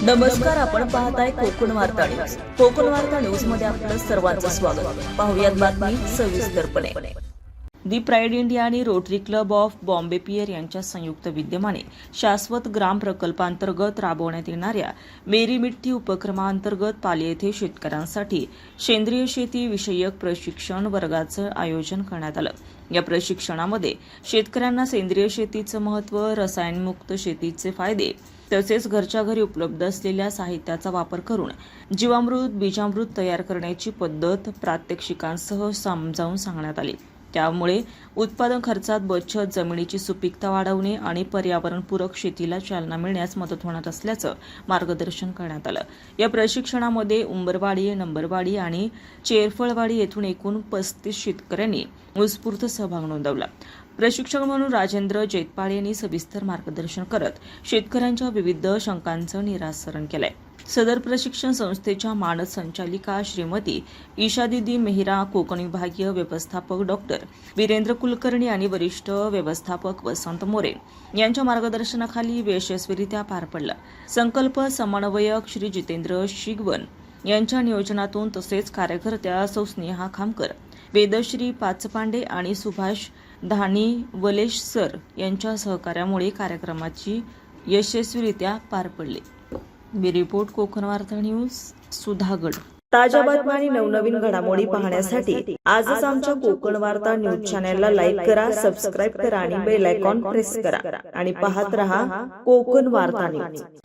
नमस्कार, आपण पाहताय कोकण वार्ता न्यूज. कोकण वार्ता न्यूज मध्ये आपलं सर्वांचं स्वागत. पाहुयात बातमी सविस्तरपणे. दी प्राईड इंडिया आणि Rotary Club of Bombay Pier यांच्या संयुक्त विद्यमाने शाश्वत ग्राम प्रकल्पांतर्गत राबवण्यात येणाऱ्या मेरी मिट्टी उपक्रमांतर्गत पाली येथे शेतकऱ्यांसाठी सेंद्रिय शेती विषयक प्रशिक्षण वर्गाचं आयोजन करण्यात आलं. या प्रशिक्षणामध्ये शेतकऱ्यांना सेंद्रिय शेतीचं महत्त्व, रसायनमुक्त शेतीचे फायदे तसेच घरच्या घरी उपलब्ध असलेल्या साहित्याचा वापर करून जीवामृत, बीजामृत तयार करण्याची पद्धत प्रात्यक्षिकांसह समजावून सांगण्यात आली. त्यामुळे उत्पादन खर्चात बचत, जमिनीची सुपीकता वाढवणे आणि पर्यावरणपूरक शेतीला चालना मिळण्यास मदत होणार असल्याचं मार्गदर्शन करण्यात आलं. या प्रशिक्षणामध्ये उंबरवाडी, नंबरवाडी आणि चेरफळवाडी येथून एकूण 35 शेतकऱ्यांनी उत्स्फूर्त सहभाग नोंदवला. प्रशिक्षक म्हणून राजेंद्र जैतपाळे यांनी सविस्तर मार्गदर्शन करत शेतकऱ्यांच्या विविध शंकांचं निरासरण केलंय. सदर प्रशिक्षण संस्थेच्या मानद संचालिका श्रीमती ईशादीदी मेहरा, कोकण विभागीय व्यवस्थापक डॉक्टर वीरेंद्र कुलकर्णी आणि वरिष्ठ व्यवस्थापक वसंत मोरे यांच्या मार्गदर्शनाखाली यशस्वीरित्या पार पडला. संकल्प समन्वयक श्री जितेंद्र शिगवन यांच्या नियोजनातून तसेच कार्यकर्त्या सौ स्नेहा खामकर, वेदश्री पाचपांडे आणि सुभाष धानीवलेश सर यांच्या सहकार्यामुळे कार्यक्रमाची यशस्वीरित्या पार पडले. रिपोर्ट कोकण वार्ता न्यूज, सुधागड. ताज्या बातम्या आणि नवनवीन घडामोडी पाहण्यासाठी आजच आमच्या कोकण वार्ता न्यूज चॅनलला लाईक करा, सबस्क्राईब करा आणि बेल आयकॉन प्रेस करा आणि पाहत रहा कोकण वार्ता न्यूज.